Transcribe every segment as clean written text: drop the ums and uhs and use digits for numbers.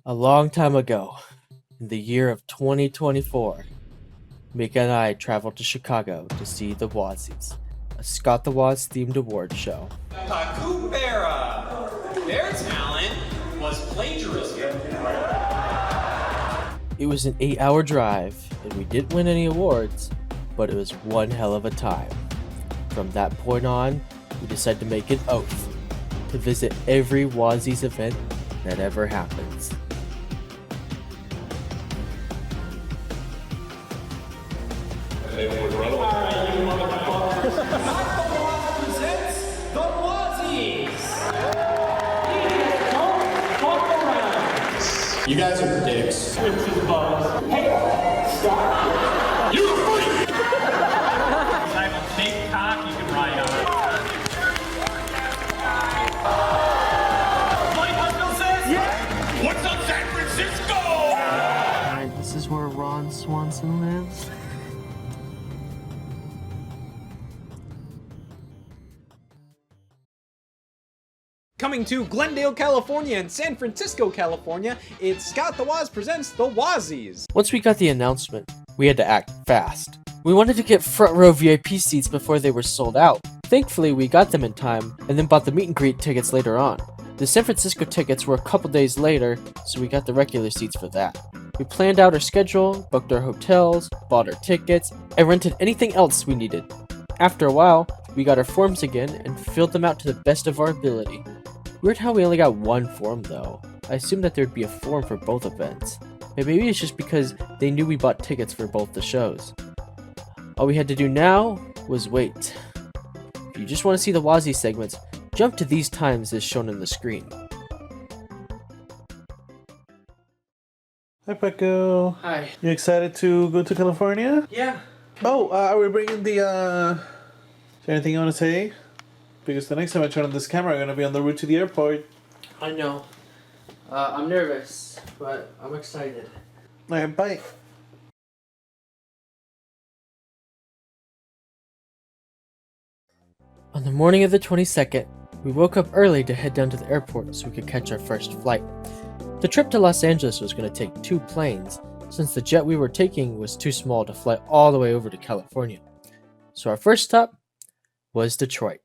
A long time ago, in the year of 2024, Mika and I traveled to Chicago to see the Wozzies, a Scott the Woz themed award show. Pakoo and Mika. Their talent was plagiarism. It was an 8-hour drive, and we didn't win any awards, but it was one hell of a time. From that point on, we decided to make an oath to visit every Wozzies event that ever happens. Presents the Wozzies. You guys are dicks. Hey, stop! You're a freak! I have a big cock you can ride on. Buddy Hustle says, yeah. What's up, San Francisco? Alright, this is where Ron Swanson lives. Coming to Glendale, California and San Francisco, California, it's Scott the Woz presents the Wozzies. Once we got the announcement, we had to act fast. We wanted to get front row VIP seats before they were sold out. Thankfully, we got them in time and then bought the meet and greet tickets later on. The San Francisco tickets were a couple days later, so we got the regular seats for that. We planned out our schedule, booked our hotels, bought our tickets, and rented anything else we needed. After a while, we got our forms again and filled them out to the best of our ability. Weird how we only got one form though. I assumed that there'd be a form for both events. But maybe it's just because they knew we bought tickets for both the shows. All we had to do now was wait. If you just want to see the Wozzy segments, jump to these times as shown on the screen. Hi, Pakoo. Hi. You excited to go to California? Yeah. Oh, are we bringing the, Is there anything you want to say? Because the next time I turn on this camera, I'm going to be on the route to the airport. I know. I'm nervous, but I'm excited. Alright, bye. On the morning of the 22nd, we woke up early to head down to the airport so we could catch our first flight. The trip to Los Angeles was going to take 2 planes, since the jet we were taking was too small to fly all the way over to California. So our first stop was Detroit.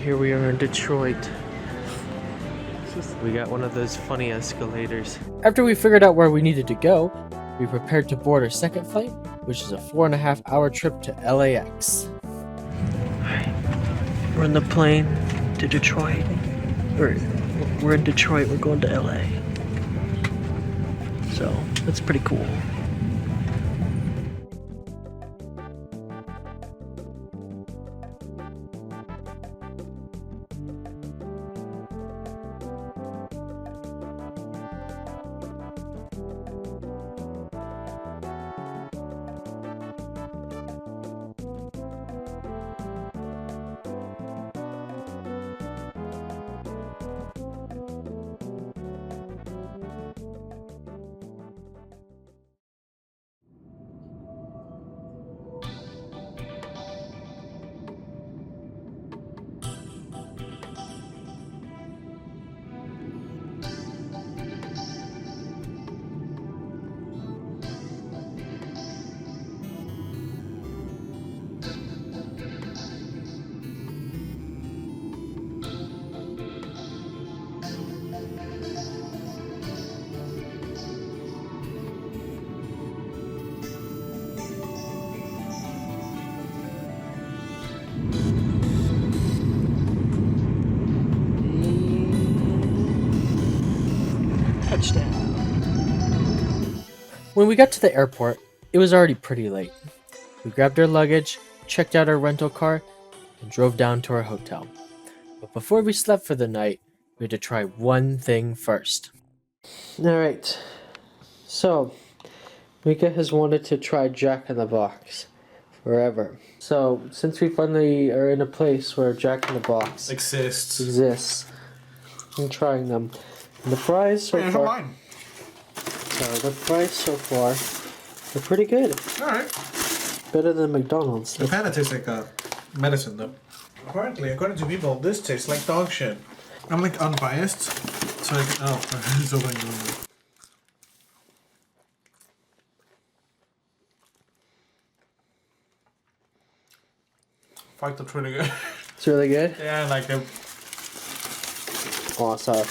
Here we are in Detroit. We got one of those funny escalators. After we figured out where we needed to go, we prepared to board our second flight, which is a 4.5-hour trip to LAX. Alright, we're in the plane to Detroit. We're in Detroit, we're going to LA. So, that's pretty cool. Touchdown. When we got to the airport, it was already pretty late. We grabbed our luggage, checked out our rental car, and drove down to our hotel. But before we slept for the night, we had to try one thing first. Alright, so Mika has wanted to try Jack in the Box forever. So, since we finally are in a place where Jack in the Box exists, I'm trying them. And the fries so far... So the fries so far, they're pretty good. Alright. Better than McDonald's. It kind of tastes like medicine though. Apparently, according to people, this tastes like dog shit. I'm like unbiased, so I can. Oh, it's opening the window. Fuck, that's really good. It's really good. Yeah, I like it. Awesome.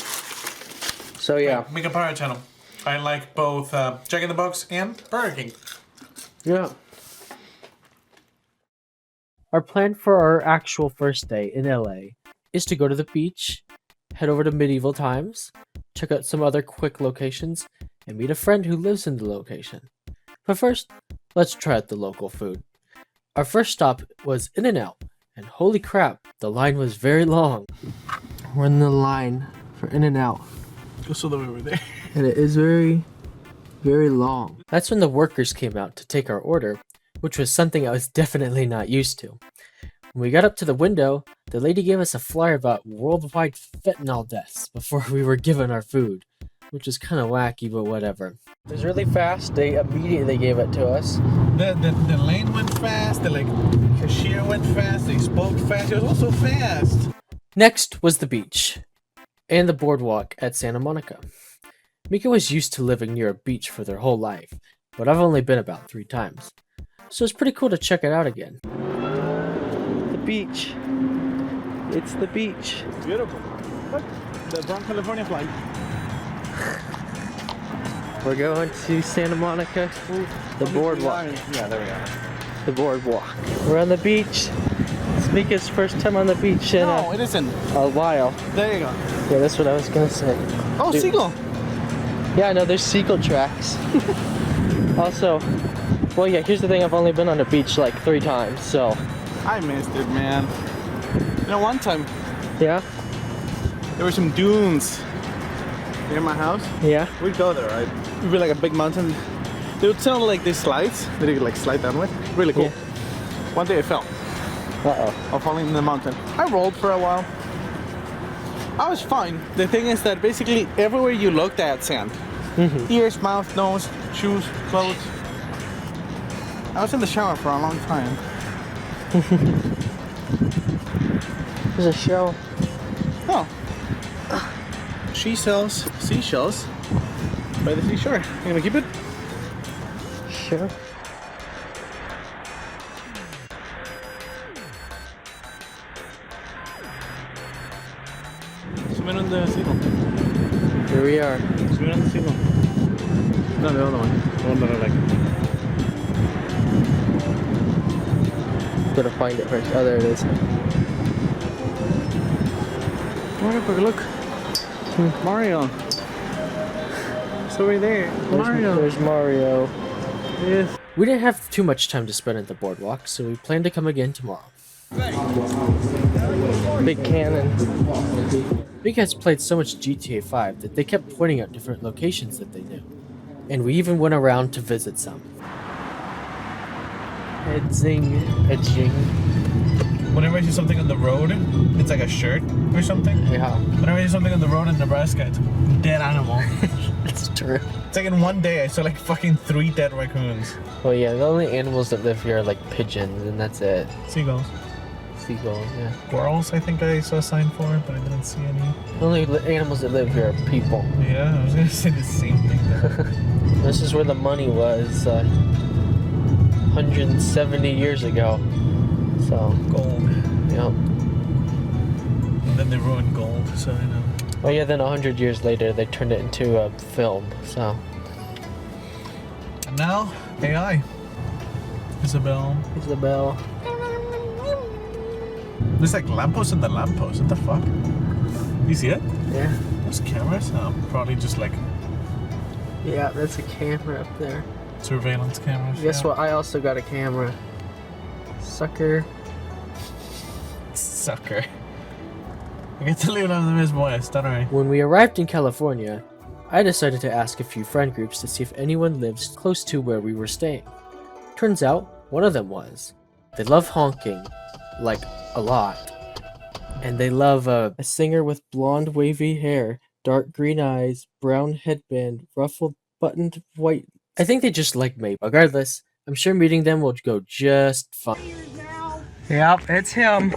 So yeah. Mika Pirate Channel. I like both Jack in the Box and Burger King. Yeah. Our plan for our actual first day in LA is to go to the beach, head over to medieval times, check out some other quick locations, and meet a friend who lives in the location. But first, let's try out the local food. Our first stop was In-N-Out, and holy crap, the line was very long. We're in the line for In-N-Out. Just so that we were there. And it is very, very long. That's when the workers came out to take our order, which was something I was definitely not used to. When we got up to the window, the lady gave us a flyer about worldwide fentanyl deaths before we were given our food, which is kind of wacky, but whatever. It was really fast. They immediately gave it to us. The lane went fast, the cashier went fast, they spoke fast, it was all so fast. Next was the beach and the boardwalk at Santa Monica. Mika was used to living near a beach for their whole life, but I've only been about 3 times. So it's pretty cool to check it out again. The beach. It's the beach. It's beautiful. Look, the Brown California flag. We're going to Santa Monica, the boardwalk. Yeah, there we are. The boardwalk. We're on the beach. It's Mika's first time on the beach in No, it isn't. a while. There you go. Yeah, that's what I was gonna say. Oh, Dude. seagull. Yeah, I know, there's seagull tracks. Also, well, yeah, here's the thing, I've only been on the beach like 3 times, so. I missed it, man. You know, one time Yeah? there were some dunes near my house. Yeah? We'd go there, right? It'd be like a big mountain. They would sound like these slides that you could like slide down with. Really cool. Yeah. One day I fell. Uh-oh. I'm falling in the mountain. I rolled for a while. I was fine. The thing is that basically everywhere you looked at sand. Ears, mouth, nose, shoes, clothes. I was in the shower for a long time. There's a show. Oh. She sells seashells by the seashore. You gonna keep it? Sure. Swim on the seagull. Here we are. Swim on the seagull. No, the other one. The one that I like. Gotta find it first. Oh, there it is. Look. Mario. It's over there. Mario. There's Mario. Yes. We didn't have too much time to spend at the boardwalk, so we plan to come again tomorrow. Big cannon. Big has played so much GTA 5 that they kept pointing out different locations that they knew. And we even went around to visit some. Edging. Whenever I see something on the road, it's like a shirt or something. Yeah. Whenever I see something on the road in Nebraska, it's a dead animal. That's true. It's like in one day I saw like fucking 3 dead raccoons. Well, yeah, the only animals that live here are like pigeons, and that's it. Seagulls. Seagulls, yeah. Squirrels, I think I saw a sign for, but I didn't see any. The only animals that live here are people. Yeah, I was gonna say the same thing there. This is where the money was 170 years ago. So, Gold. yeah. And then they ruined gold, so I know. Oh yeah, then 100 years later they turned it into a film, so. And now, AI. Isabel. Isabel. There's like lampposts in the lamppost. What the fuck? You see it? Yeah. There's cameras? Oh, probably just like Yeah, that's a camera up there. surveillance cameras. Guess what? I also got a camera. Sucker. Sucker. I get to leave it on the Miss West, alright. When we arrived in California, I decided to ask a few friend groups to see if anyone lives close to where we were staying. Turns out, one of them was. They love honking, like, a lot. And they love a singer with blonde wavy hair, dark green eyes, brown headband, ruffled buttoned white. I think they just like me. Regardless, I'm sure meeting them will go just fine. Yep, it's him.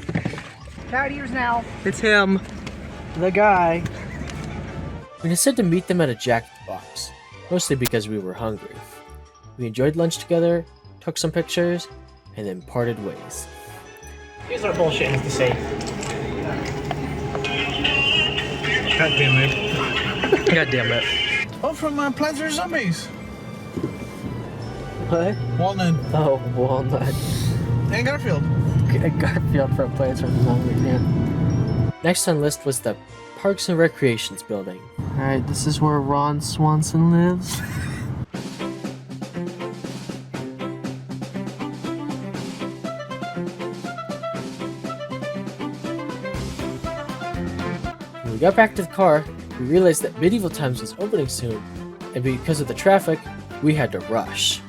Partiers now. It's him. The guy. We decided to meet them at a Jack in the Box, mostly because we were hungry. We enjoyed lunch together, took some pictures, and then parted ways. Here's our bullshit has to say. God damn it. God damn it. Oh, from Plants vs. Zombies. What? Walnut. Oh, Walnut. And Garfield. Garfield from Plants vs. Zombies, yeah. Next on the list was the Parks and Recreations building. Alright, this is where Ron Swanson lives. When we got back to the car, we realized that Medieval Times was opening soon, and because of the traffic, we had to rush.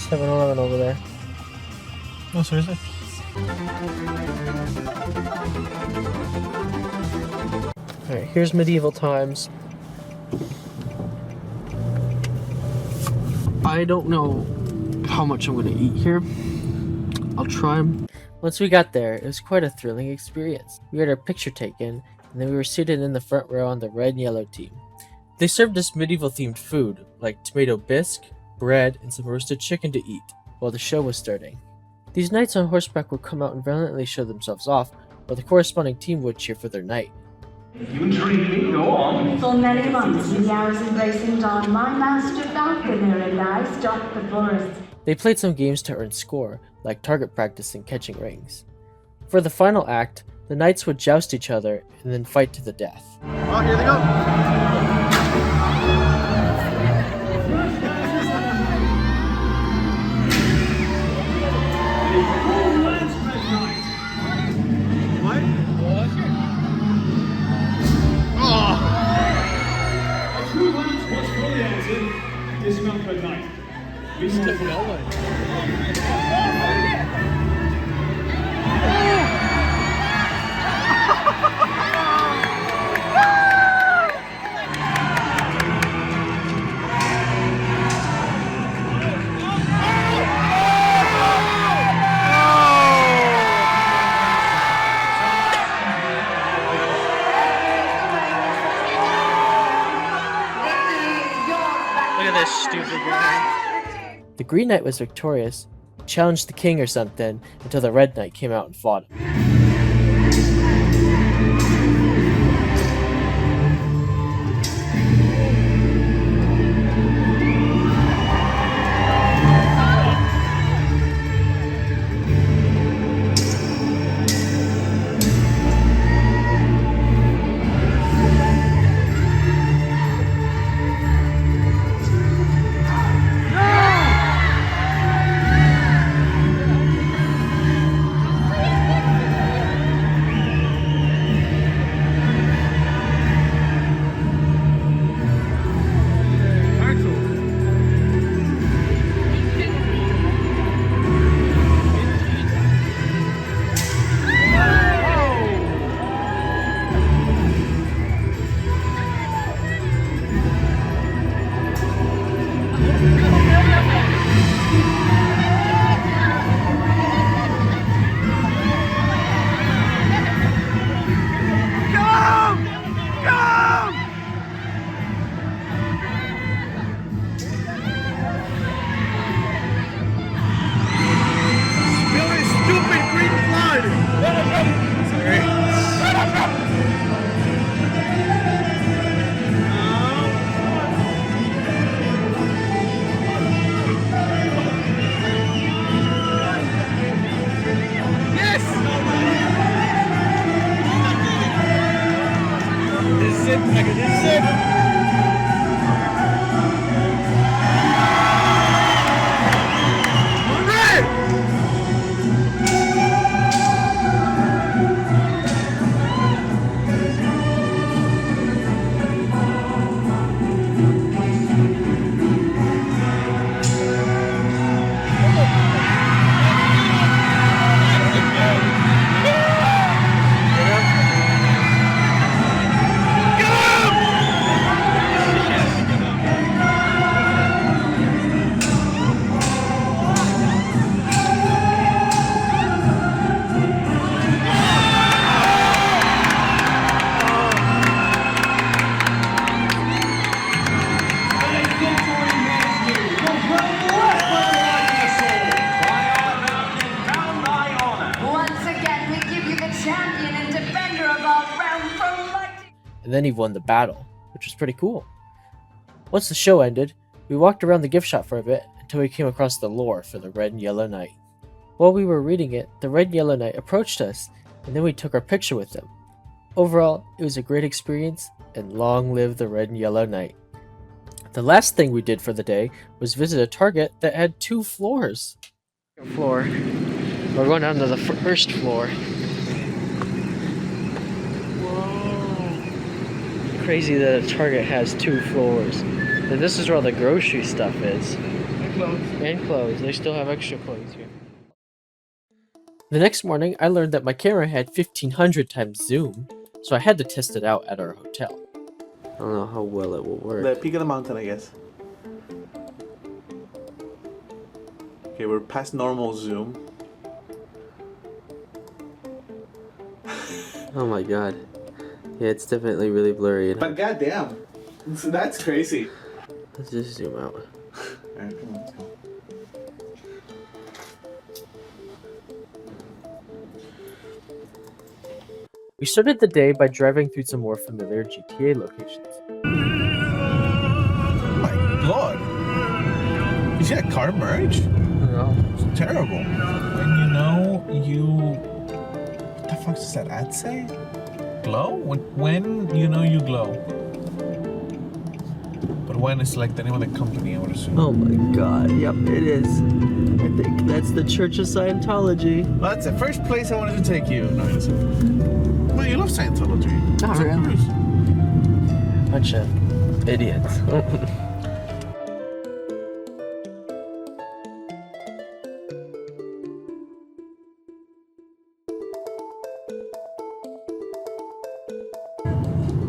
7-Eleven over there. Oh, seriously? Alright, here's Medieval Times. I don't know how much I'm gonna eat here. I'll try 'em. Once we got there, it was quite a thrilling experience. We had our picture taken, and then we were seated in the front row on the red and yellow team. They served us medieval-themed food, like tomato bisque, bread, and some roasted chicken to eat, while the show was starting. These knights on horseback would come out and valiantly show themselves off, while the corresponding team would cheer for their knight. You intrigue me, go on. For many months in the hours embracing dawn, my master Falconer and I stalked the forest. They played some games to earn score, like target practice and catching rings. For the final act, the knights would joust each other and then fight to the death. Oh, here they go. A true lance was fully answered. Dismount for night. Look at this stupid guy. The Green Knight was victorious, challenged the king or something, until the Red Knight came out and fought him. then he won the battle, which was pretty cool. Once the show ended, we walked around the gift shop for a bit until we came across the lore for the Red and Yellow Knight. While we were reading it, the Red and Yellow Knight approached us, and then we took our picture with them. Overall, it was a great experience, and long live the Red and Yellow Knight. The last thing we did for the day was visit a Target that had 2 floors. We're going down to the first floor. Whoa! Crazy that a Target has 2 floors. And this is where all the grocery stuff is. And clothes. They still have extra clothes here. The next morning, I learned that my camera had 1500 times zoom, so I had to test it out at our hotel. I don't know how well it will work. The peak of the mountain, I guess. Okay, we're past normal zoom. Oh my god. Yeah, it's definitely really blurry. But goddamn, that's crazy. Let's just zoom out. Alright, come on, let's go. We started the day by driving through some more familiar GTA locations. Oh my god. You see that car merge? No. It's terrible. When you know you... What the fuck does that ad say? Glow? When you know you glow. But when is like the name of the company, I would assume. Oh my god, yep, it is. I think that's the Church of Scientology. Well, that's the first place I wanted to take you. No, it's... Well, you love Scientology. Oh, It's really? cruise. Bunch of idiots.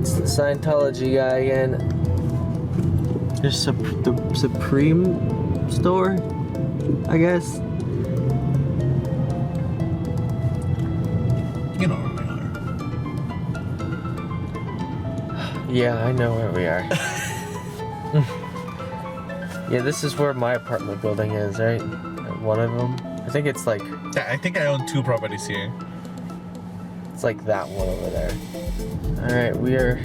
It's the Scientology guy again. There's the Supreme store, I guess. You know where we are. Yeah, I know where we are. Yeah, this is where my apartment building is, right? One of them. I think it's like I think I own 2 properties here. it's like that one over there. All right, we are.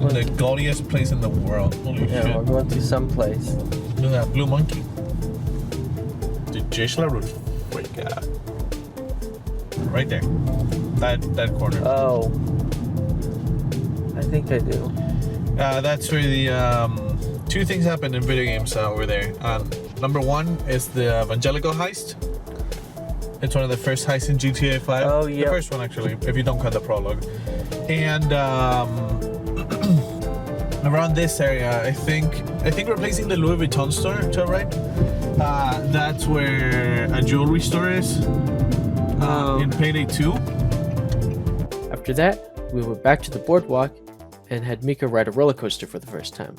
The gaudiest place in the world. Holy Yeah, shit. we're going to some place. Look at that blue monkey. Dude, J-Schler would freak out. Right there. That corner. Oh, I think I do. That's where the 2 things happen in video games over there. Number 1 is the Evangelical heist. It's one of the first heists in GTA 5. Oh, yeah. The first one, actually, if you don't count the prologue. And around this area, I think replacing the Louis Vuitton store to the right. That's where a jewelry store is. In Payday 2. After that, we went back to the boardwalk and had Mika ride a roller coaster for the first time.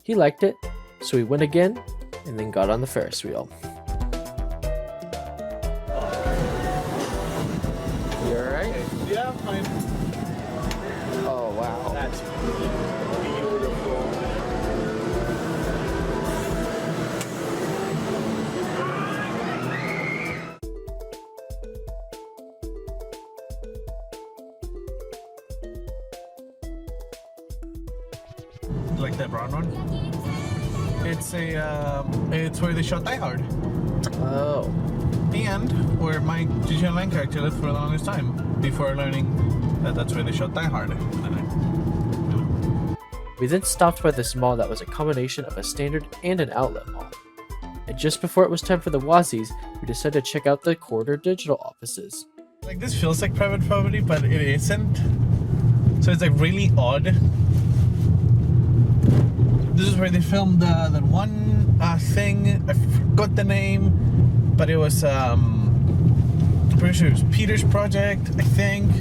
He liked it, so we went again and then got on the Ferris wheel. You alright? Yeah, fine. Oh wow. That's beautiful. Like that brown one. It's it's where they shot Die Hard. Oh. And where my GTA Online character lived for the longest time before learning that that's where they shot Die Hard. We then stopped by this mall that was a combination of a standard and an outlet mall. And just before it was time for the Wozzies, we decided to check out the Corridor Digital offices. Like this feels like private property, but it isn't. So it's like really odd. This is where they filmed that one thing. I forgot the name, but it was I'm pretty sure it was Peter's project, I think.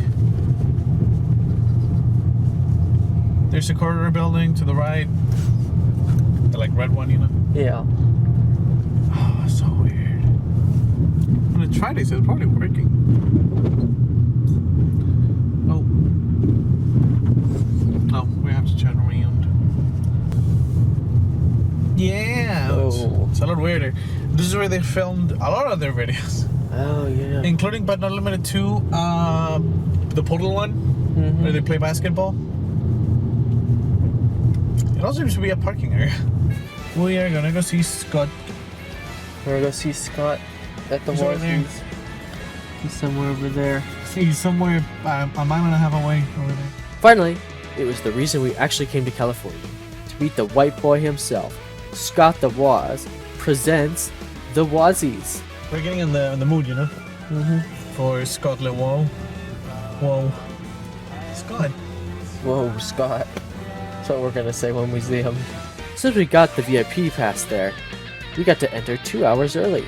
There's a corridor building to the right. The like red one, you know? Yeah. Oh, so weird. I'm gonna try this, it's probably working. Oh. Oh, we have to turn around. Yeah! Oh. It's a lot weirder. This is where they filmed a lot of their videos. Oh yeah. Including but not limited to the Portal one. where they play basketball. It also seems to be a parking area. We are gonna go see Scott. We're gonna go see Scott at the He's over there. Wozzies. He's somewhere over there. He's somewhere a mile and a half away over there. Finally, it was the reason we actually came to California. To meet the white boy himself, Scott the Woz presents the Wozzies. We're getting in the mood, you know? For Scott the Woz. Whoa. Scott. Whoa, Scott. That's what we're gonna say when we see him. Since we got the VIP pass there, we got to enter 2 hours early.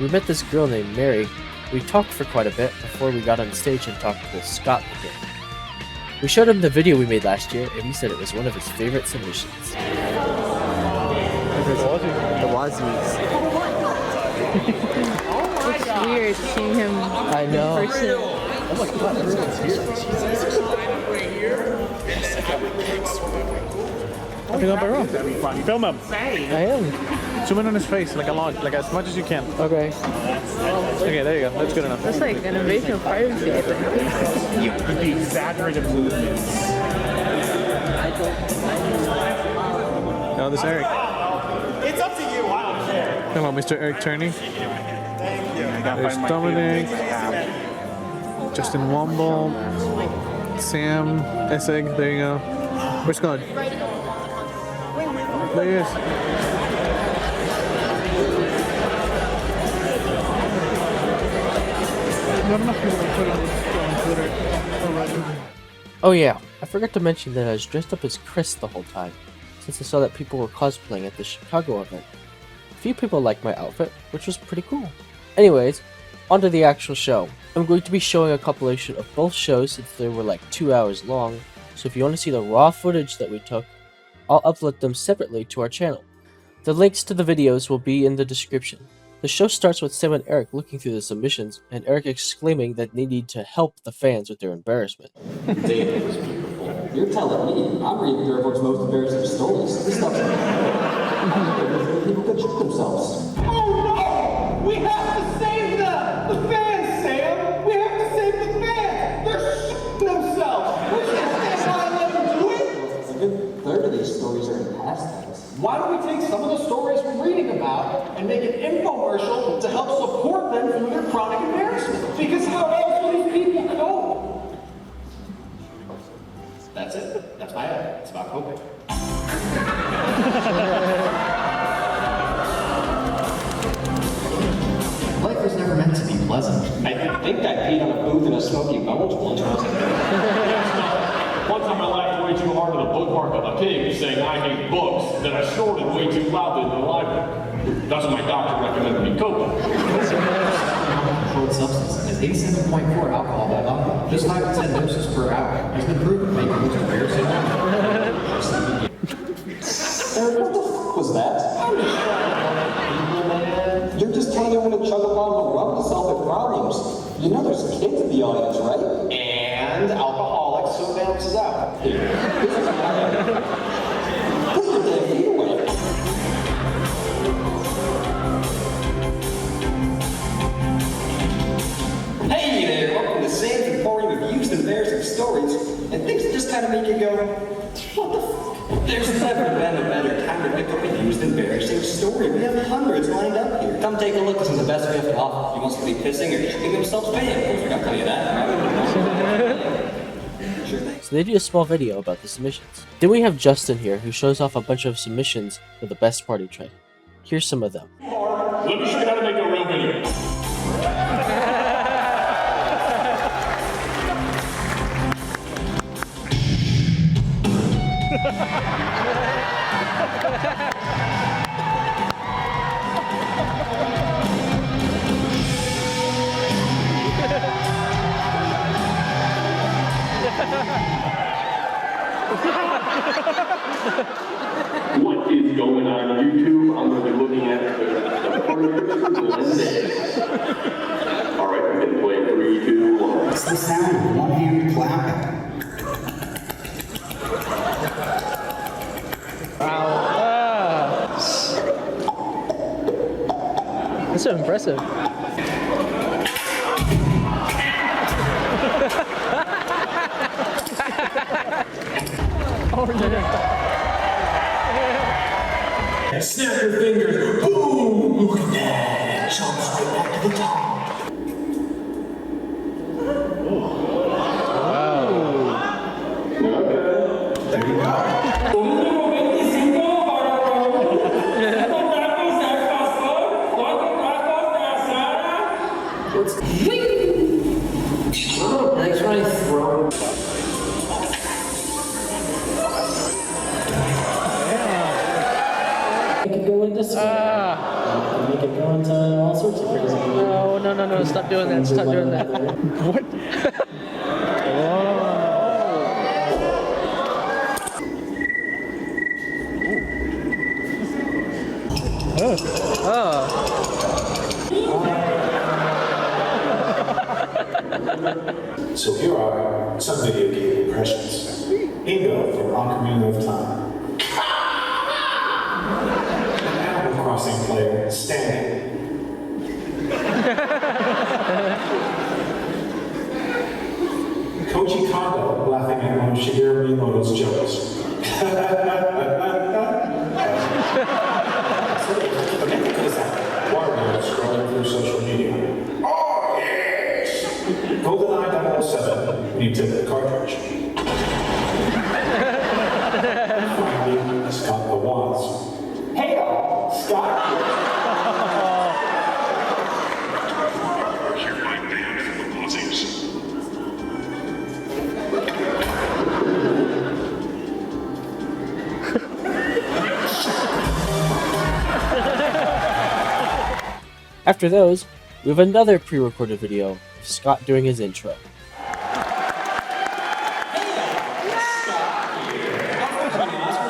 We met this girl named Mary. We talked for quite a bit before we got on stage and talked with Scott again. We showed him the video we made last year, and he said it was one of his favorite submissions. The Wozzies. It's weird seeing him I know. in person. Oh my god, everyone's here. Film him. I am. Zoom in on his face like a lot, like as much as you can. Okay. Okay, there you go. That's good enough. That's like an invasion of privacy, I think. The exaggerated movements. No, this is Eric. It's up to you. I don't care. Hello, Mr. Eric Turney. There's Dominic, Justin Womble, Sam, Essig. There you go. Where's Scott? There he is. Oh yeah, I forgot to mention that I was dressed up as Chris the whole time, since I saw that people were cosplaying at the Chicago event. A few people liked my outfit, which was pretty cool. Anyways, onto the actual show. I'm going to be showing a compilation of both shows since they were like 2 hours long, so if you want to see the raw footage that we took, I'll upload them separately to our channel. The links to the videos will be in the description. The show starts with Sam and Eric looking through the submissions, and Eric exclaiming that they need to help the fans with their embarrassment. David was beautiful. You're telling me. I'm reading through everyone's most embarrassing stories. This stuff's people could shoot themselves. Oh no! We have to save them! The fans, Sam! We have to save the fans! They're shooting themselves! We can't stand by and let them do it! A good third of these stories are in past tense. Why don't we take some of the stories we're reading about and make an infomercial to help support them through their chronic embarrassment? Because how else will these people cope? That's it. That's my ad. It's about coping. Life was never meant to be pleasant. I think I peed on a booth in a Smoky Bones once. One time I laughed way too hard at a bookmark of a pig saying I hate books, then I snorted way too loudly in the library. That's what my doctor recommended me coping. Controlled substance has 87.4 alcohol by volume. Just 5 to 10 doses per hour. Has been proven to make the most embarrassing. Eric, what the fuck was that? I'm just trying to help people, man. You're just telling everyone to chug a bottle of rum to solve their problems. You know there's kids in the audience, right? And alcoholics, so it balances out. Here, this is my Put your damn feet away. Hey there, welcome to Sam's Emporium of Used Embarrassing Stories. And things that just kind of make you go, what the fuck? There's never been a better time to pick up a used embarrassing story. We have hundreds lined up here. Come take a look at some of the best we have to offer. You want somebody pissing or shitting themselves paying? Of course, we got plenty of that, right? Sure thing. So they did a small video about the submissions. Then we have Justin here, who shows off a bunch of submissions for the best party trick. Here's some of them. Let me show you how to make a real video. What is going on YouTube? I'm going to be looking at the Glendale. Alright, we're going to play 3, 2, 1. What's the sound of one hand clapping? That's so impressive. Snap your fingers. Boom! Look at that. Jump straight back to the top. There you go. Nice running throw. Make it go into make it go into all sorts of crazy. No, stop doing that, stop doing that. What? So here are some video game impressions. Bingo from Ocarina of Time. Animal Crossing player standing. Koji Kondo laughing at one of Shigeru Miyamoto's jokes. Wario scrolling through social media. Oh yes! GoldenEye 007 when you tip the cartridge. Finally, Scott the Woz. Hey y'all, Scott here. You're my man from the Wozzies. After those, we have another pre-recorded video of Scott doing his intro.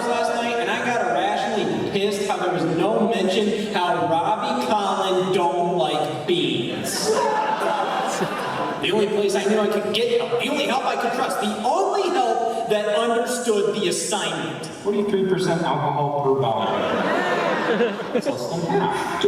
Last night, and I got irrationally pissed how there was no mention how Robbie Collin don't like beans. The only place I knew I could get help, the only help I could trust, the only help that understood the assignment. 43% alcohol per volume. It's less than half.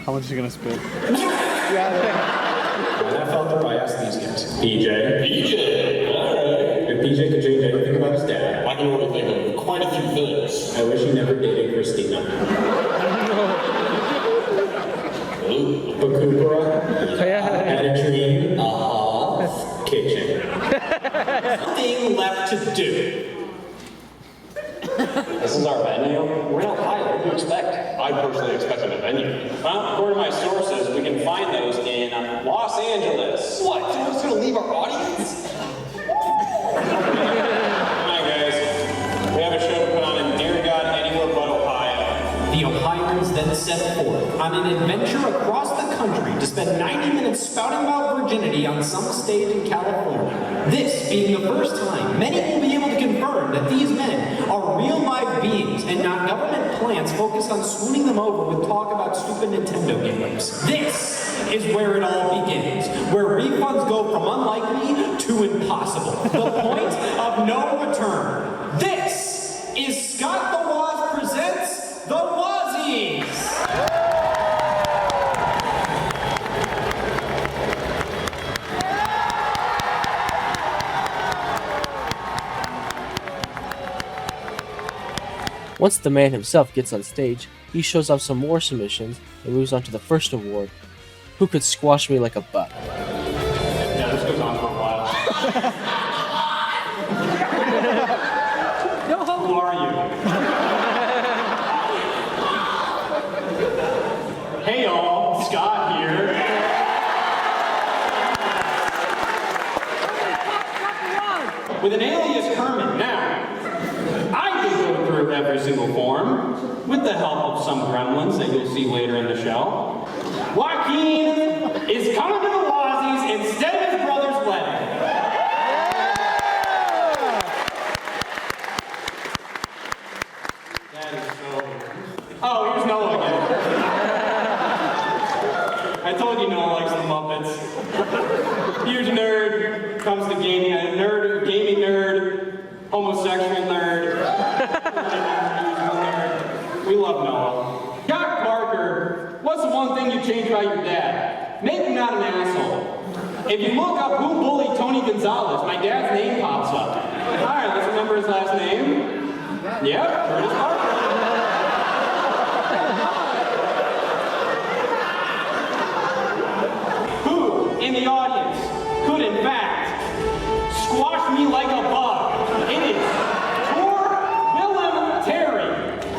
How much is he gonna spit? I felt the bias these guys. PJ, alright. If PJ could change anything about his dad, I can only think of quite a few things. I wish he never dated Christina. Pakoo had a dream. Kitchen. Nothing left to do. This is our venue. We're in Ohio. What do you expect? I personally expected a venue. Well, according to my sources, we can find those in Los Angeles. What? Someone's gonna leave our audience? Hi guys. We have a show to put on in Dear God anywhere but Ohio. The Ohioans then set forth on an adventure across the country to spend 90 minutes spouting about virginity on some stage in California. This being the first time many will be able to confirm that these men are real live beings and not government plants focused on swooning them over with talk about stupid Nintendo games. This is where it all begins, where refunds go from unlikely to impossible. The point of no return. This is Scott the Woz presents the Wozzies! Once the man himself gets on stage, he shows off some more submissions and moves on to the first award, Who Could Squash Me Like a Butt? Yeah, this goes on for a while. Who are you? Hey y'all, Scott here. With an alias Kermit now. I did go through every single form, with the help of some gremlins that you'll see later in the show. Joaquin is coming to the Wozzies instead Huge nerd, comes to gaming, a nerd, gaming nerd, homosexual nerd. We love Noah. Doc Parker, what's the one thing you changed about your dad? Make him not an asshole. If you look up who bullied Tony Gonzalez, my dad's name pops up. Alright, let's remember his last name. Yep, Curtis Parker. Who, in the audience, could in fact squash me like a bug? It is poor Willem Terry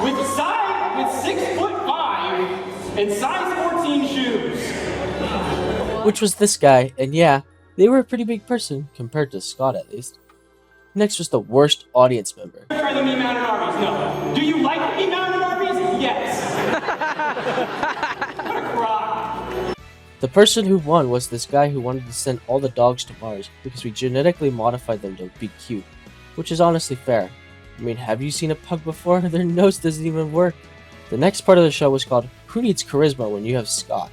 with 6'5" and size 14 shoes. Which was this guy, and yeah, they were a pretty big person, compared to Scott at least. Next was the worst audience member. Try the me-mounted armies, no. Do you like the me-mounted armies? Yes. What a crock. The person who won was this guy who wanted to send all the dogs to Mars because we genetically modified them to be cute, which is honestly fair. I mean, have you seen a pug before? Their nose doesn't even work. The next part of the show was called Who Needs Charisma When You Have Scott?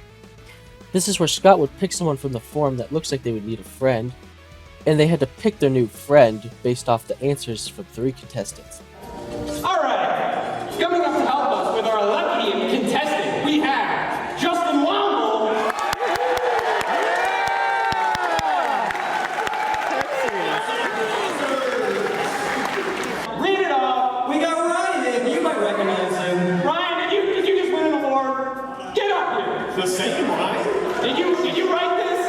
This is where Scott would pick someone from the forum that looks like they would need a friend, and they had to pick their new friend based off the answers from 3 contestants. Alright, coming up to help us with our Olympian contestant, we have Justin Womble. Read it off. We got Ryan. You might recognize him. Ryan, did you just win an award? Get up here. The same Ryan? Did you write this?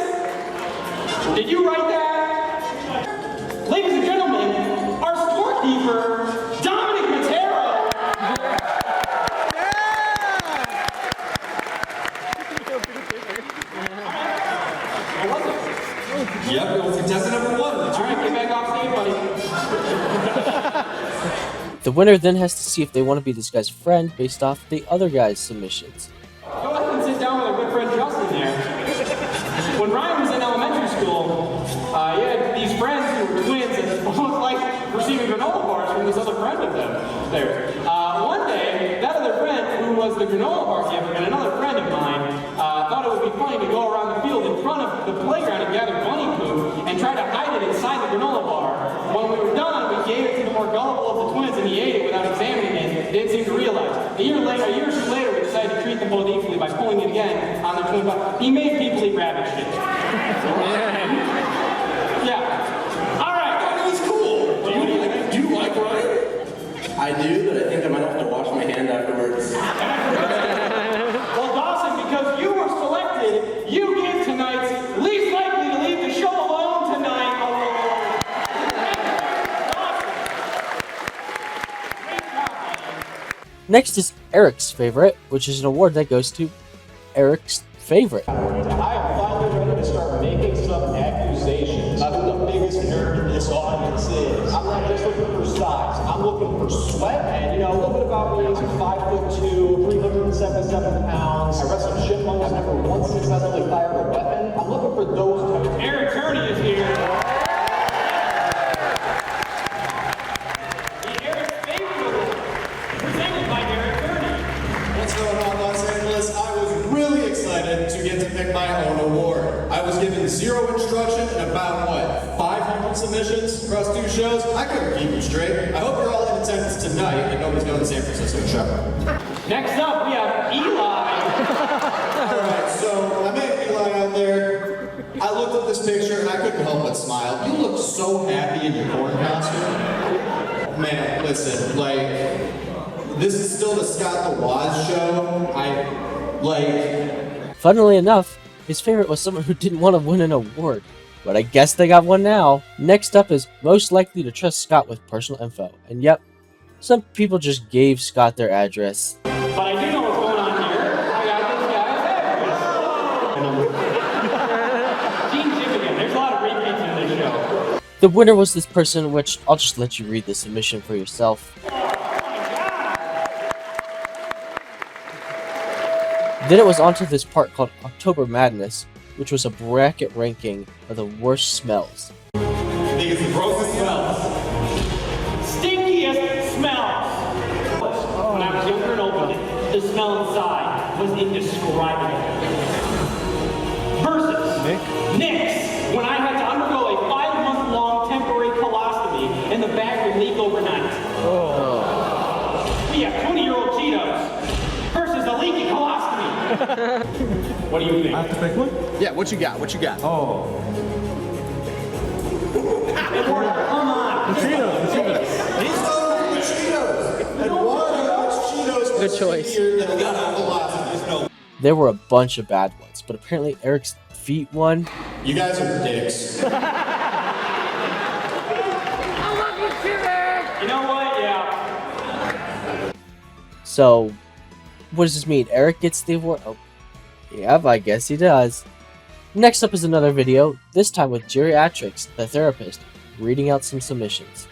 Did you write that? Ladies and gentlemen, our scorekeeper, Dominic Matero. Yep, it was contestant number 1. All right, get back off stage, buddy. The winner then has to see if they want to be this guy's friend based off the other guy's submissions. Go ahead and sit down with our good friend Justin there. When Ryan was in elementary school, he had these friends who were twins and almost like receiving granola bars from this other friend of them there. One day, that other friend, who was the granola bar giver, and another friend of mine, thought it would be funny to go around the field in front of the playground and gather bunny poo and try to hide it inside the granola bar. When we were done, we gave it to the more gullible of the twins and he ate it without examining it. They didn't seem to realize. A year or two later, we decided to treat them both equally by pulling it again on their twin body. He made people eat rabbit shit. Yeah. All right. That was cool. Do you like Ryan? I do, but I think I might have to wash my hand afterwards. Well, Dawson, because you were selected, you get tonight's least likely to leave the show alone tonight award. Next is Eric's favorite, which is an award that goes to Eric's favorite. I am finally ready to start making some accusations of who the biggest nerd in this audience is. I'm not just looking for size. I'm looking for sweat and, a little bit about me. I'm 5'2", 377 pounds. I wrestled chipmunks. I've never once successfully fired a weapon. I'm looking for those types. Eric Kearney is here. What's going on, Los Angeles? I was really excited to get to pick my own award. I was given 0 instruction and about, 500 submissions across 2 shows? I couldn't keep them straight. I hope you're all in attendance tonight and nobody's going to the San Francisco show. Next up, we have Eli. Alright, so I met Eli out there. I looked at this picture and I couldn't help but smile. You look so happy in your corn costume. Man, listen, this is still the Scott the Woz show. Funnily enough, his favorite was someone who didn't want to win an award, but I guess they got one now. Next up is most likely to trust Scott with personal info, and yep, some people just gave Scott their address. But I do know what's going on here. I got this guy's address. Gene Jim, there's a lot of repeats in this show. The winner was this person, which I'll just let you read the submission for yourself. Then it was onto this part called October Madness, which was a bracket ranking of the worst smells. I think it's the grossest smells. Stinkiest smells. When I was younger and opened it, the smell inside was indescribable. Versus Nick. What do you think? I have to pick one? Yeah, what you got? What you got? Oh. Come on. The Cheetos. He's going with Cheetos. And one Cheetos. Good choice. There were a bunch of bad ones, but apparently Eric's feet won. You guys are dicks. You know what? Yeah. So, what does this mean? Eric gets the award? Oh, yeah, I guess he does. Next up is another video, this time with Geriatrics, the therapist, reading out some submissions.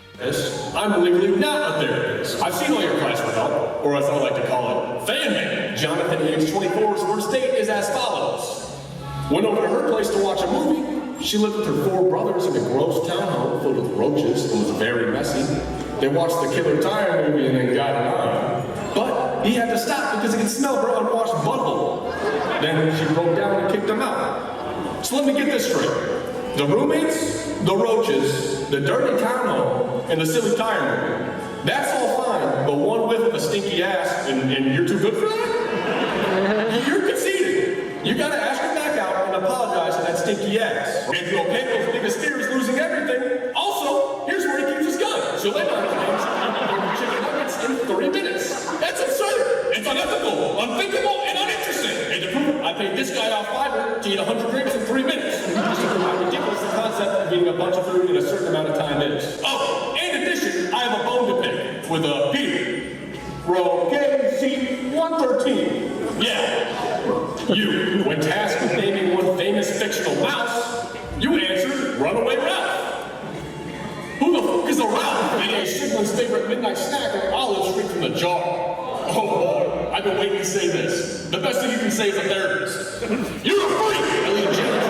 I'm legally not a therapist. I've seen all your cries for help, or as I like to call it, fan mail. Jonathan, age 24's first date is as follows. Went over to her place to watch a movie. She lived with her 4 brothers in a gross townhome filled with roaches and was very messy. They watched the Killer Tire movie and then got it on. But he had to stop because he could smell her unwashed butthole. Then she broke down and kicked him out. So let me get this straight. The roommates, the roaches, the dirty townhome, and the silly tire movie. That's all fine, but one with a stinky ass and you're too good for that? You're conceited. You gotta ask her back out and apologize for that stinky ass. If you're okay with his biggest fear is losing everything, also, here's where he keeps his gun. She'll lay down claims and chicken nuggets in 3 minutes. That's absurd. It's unethical, unthinkable, and uninteresting. And to prove it, I paid this guy off $5 to eat 100 grapes in 3 minutes. Just to prove how ridiculous the concept of eating a bunch of food in a certain amount of time is. Oh, in addition, I have a bone to pick with a Peter. Row K, seat 113. Yeah. You, when tasked with naming one famous fictional mouse, you answered Runaway Ralph. Who the fuck is a Ralph? A sibling favorite midnight snack or olive straight from the jar. Oh boy, I've been waiting to say this. The best thing you can say as a therapist. You're a freak! Elliot James,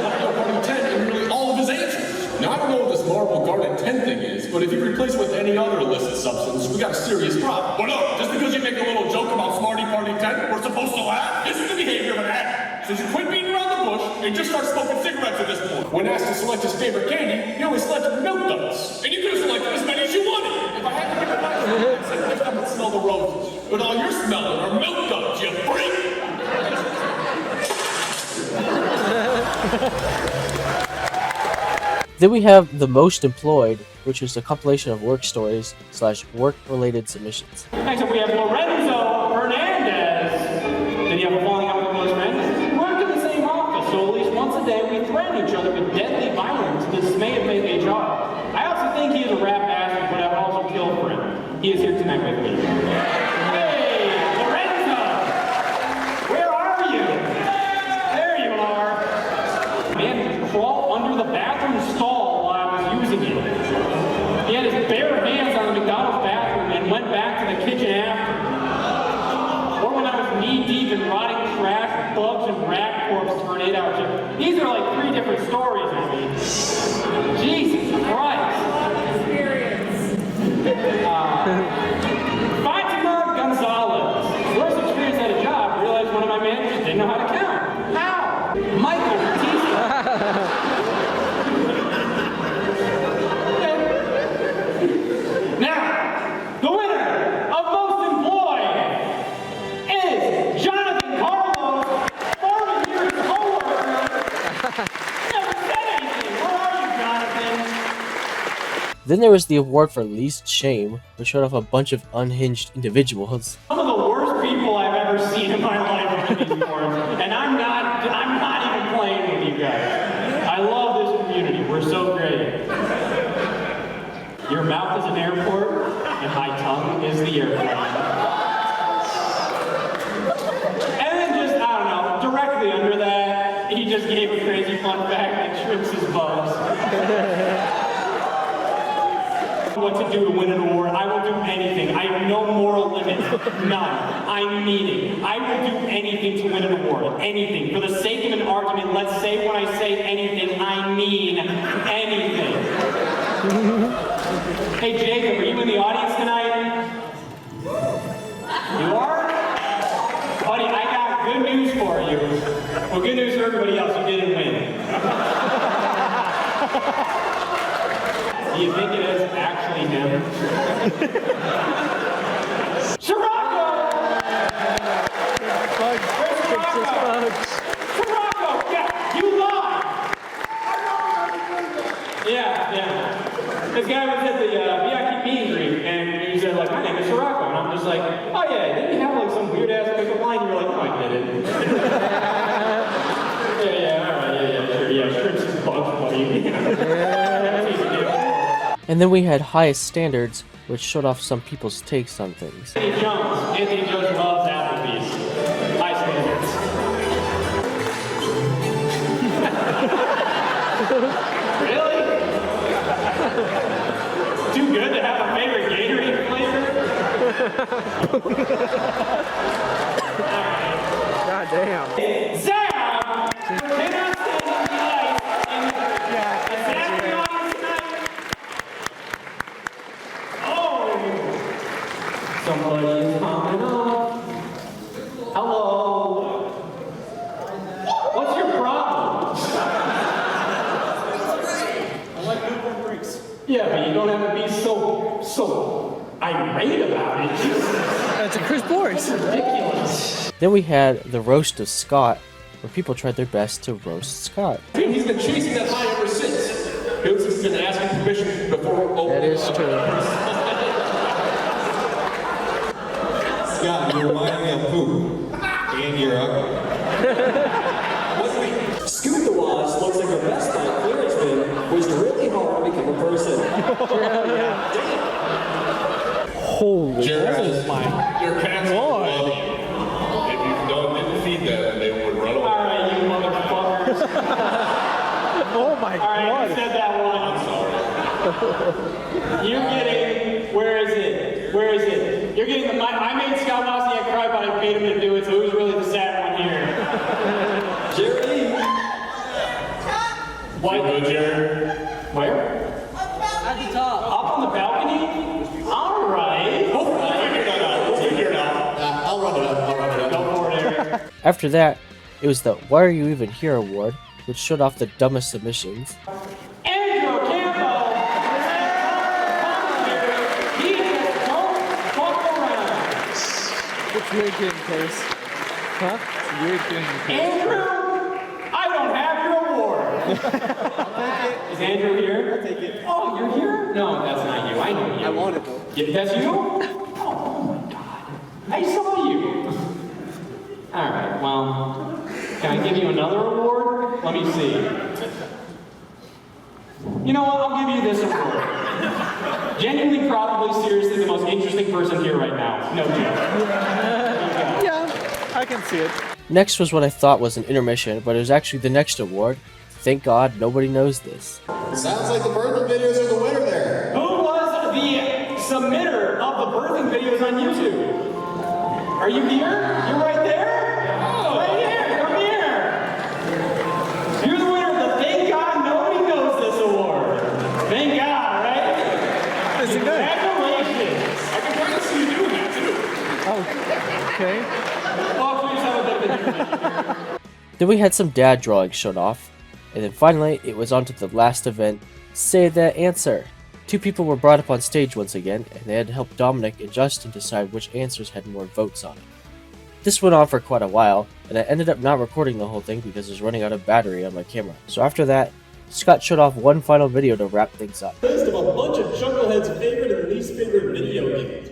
Mario Party 10, and nearly all of his answers. Now I don't know what this Marble Garden 10 thing is, but if you replace it with any other illicit substance, we got a serious problem. But no, just because you make a little joke about Smarty Party 10, we're supposed to laugh? This is the behavior of an addict. So you quit beating around the bush and just start smoking cigarettes at this point. When asked to select his favorite candy, he only selected milk duds. And you could have selected as many as you wanted. If I had to pick a nice I'd say next time I'd smell the roses. But all you're smelling are milk duds, you freak! Then we have The Most Employed, which is a compilation of work stories / work-related submissions. Next up we have Lorenzo Hernandez. Did you have a falling out with a close friend? We worked in the same office, so at least once a day we threaten each other with deadly violence to the dismay of HR. I also think he is a rap bastard, but I would also kill for him. He is here tonight with me. Hey, Lorenzo! Where are you? There you are. Man crawled under the bathroom stall while I was using it. He had his bare hands on the McDonald's bathroom and went back to the kitchen after. Or when I was knee-deep in rotting trash, bugs, and rat corpse for an 8-hour shift. These are like 3 different stories, I mean. Jesus Christ. Fatima Gonzalez. Worst experience at a job, realized one of my managers didn't know how to count. How? Michael Batista. Now, the winner of Most Employed is Jonathan Carlos, 40 years coworker. Never said anything. Where are you, Jonathan? Then there was the award for Least Shame, which showed off a bunch of unhinged individuals. Some of the worst people I've ever seen in my life are these awards, and I'm not even playing with you guys. I love this community. We're so great. Your mouth is an airport, and my tongue is the airplane. And then just, I don't know, directly under that, he just gave a crazy fun fact that shrinks his bugs. What to do to win an award. I will do anything. I have no moral limits. None. I mean it. I will do anything to win an award. Anything. For the sake of an argument, let's say when I say anything, I mean anything. Hey Jacob, are you in the audience tonight? You are? Buddy, I got good news for you. Well, good news for everybody else. You didn't win. Do you think it is actually him? Sirocco! Bugs. Yeah. This guy was at the VIP meet and greet, and he said, like, my name is Sirocco. And I'm just like, oh yeah, didn't you have like some weird ass pickup line? And you're like, no, I didn't. yeah, shrimps and bugs, buddy. And then we had highest standards, which showed off some people's takes on things. Anthony Jones loves Applebee's. High standards. Really? Too good to have a favorite Gatorade flavor? God damn. Zab! Cannot stand up the ice and attack the audience tonight. Oh! Somebody is popping up. Hello? What's your problem? I like newborn drinks. Yeah, but you don't have to be so irate about it. That's a Chris Boris. That's ridiculous. Then we had the roast of Scott, where people tried their best to roast Scott. Dude, he's been chasing that high ever since. He's been asking permission before opening. That is true. Scott, you remind me of poop. And you're ugly. Scott the Woz looks like the best time clearance bin was really hard to become a person. Holy Jared, my your cats Lord. love you. If you didn't feed them, they would run away. Alright, you motherfuckers. Oh my Alright, God. you said that one. I'm sorry. You're getting, where is it? You're getting I made Scott Wozniak cry, but I paid him to do it, so who's really the sad one here? Jerry! What? Good, Jared. Where? At the top. Up on the balcony? Alright. We'll figure it out. I'll run it up. Go for it, Eric. After that, it was the Why Are You Even Here award, which showed off the dumbest submissions. Andrew Campo! He just don't fuck around. It's weird getting close. Huh? It's weird getting close. Andrew, I don't have your award. Is Andrew here? I'll take it. Oh, you're here? No, that's not you. I know you. I want it though. Yeah, that's you? Oh my God. I saw you. All right, well, can I give you another award? Let me see. You know what? I'll give you this award. Genuinely, probably, seriously, the most interesting person here right now. No joke. Yeah, I can see it. Next was what I thought was an intermission, but it was actually the next award. Thank God nobody knows this. Sounds like the birthday videos are the winner there. Who was the submitter of the birthing videos on YouTube? Are you here? You're right there? Oh, right here. Come here. You're the winner of the Thank God Nobody Knows This award. Thank God, right? Is it good? Congratulations. I can kind of see you doing that too. Oh, okay. Oh, please have a bit of a Then we had some dad drawings shown off, and then finally it was on to the last event, Say That Answer. Two people were brought up on stage once again, and they had to help Dominic and Justin decide which answers had more votes on it. This went on for quite a while, and I ended up not recording the whole thing because I was running out of battery on my camera. So after that, Scott showed off one final video to wrap things up. List of a bunch of Chucklehead's favorite and least favorite video games.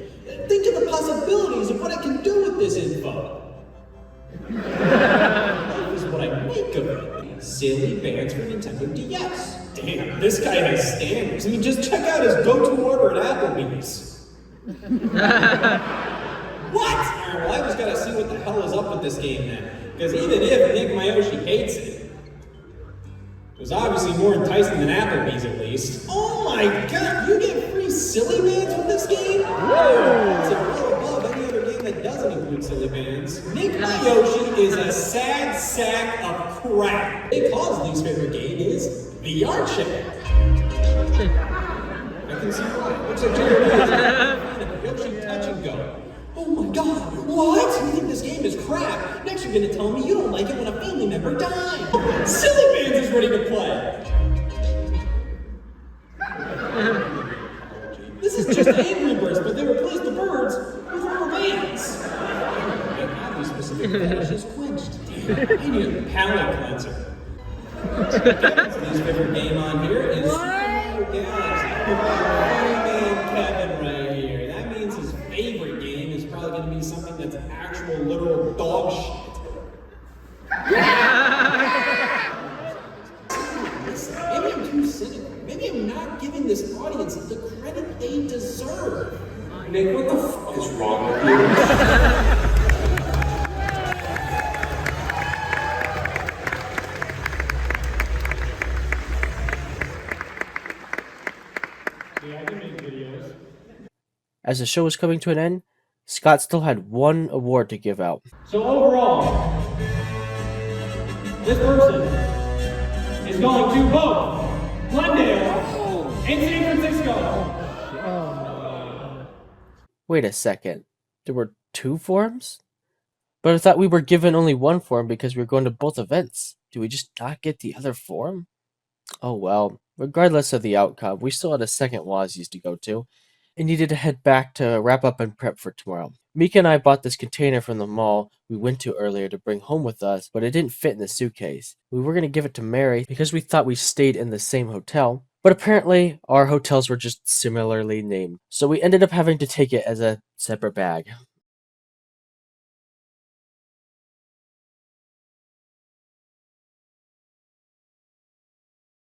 Think of the possibilities of what I can do with this info. This is what I make of it. Silly bands for Nintendo DS. Damn, this guy has standards. I mean, just check out his go-to order at Applebee's. What? Alright, well, I just gotta see what the hell is up with this game then. Because even if Nick Mayoshi hates it, it was obviously more enticing than Applebee's at least. Oh my God, you get free silly bands with this game? Whoa! It's well above any other game that doesn't include silly bands. Nick Mayoshi is a sad sack of crap. Because least favorite game is VR Chat. I can see why. Looks like Jerry Yoshi Touch and Go. Oh my God, what? You think this game is crap? Next you're gonna tell me you don't like it when a family member died. Silly Bands is ready to play. This is just Angry Birds, but they replaced the birds with rubber bands. My oddly specific fetish is quenched. Damn, I need a palate cleanser. Kevin's least favorite game on here is Super Kevin right here. That means his favorite game is probably going to be something that's actual literal dog shit. Maybe I'm too cynical. Maybe I'm not giving this audience the credit they deserve. Nick, what the fuck is wrong with you? As the show was coming to an end, Scott still had one award to give out. So overall, this person is going to both Glendale and San Francisco. Wait a second, there were 2 forms? But I thought we were given only 1 form because we were going to both events. Do we just not get the other form? Oh well, regardless of the outcome, we still had a second Wozzies to go to, and needed to head back to wrap up and prep for tomorrow. Mika and I bought this container from the mall we went to earlier to bring home with us, but it didn't fit in the suitcase. We were going to give it to Mary because we thought we stayed in the same hotel, but apparently our hotels were just similarly named, so we ended up having to take it as a separate bag.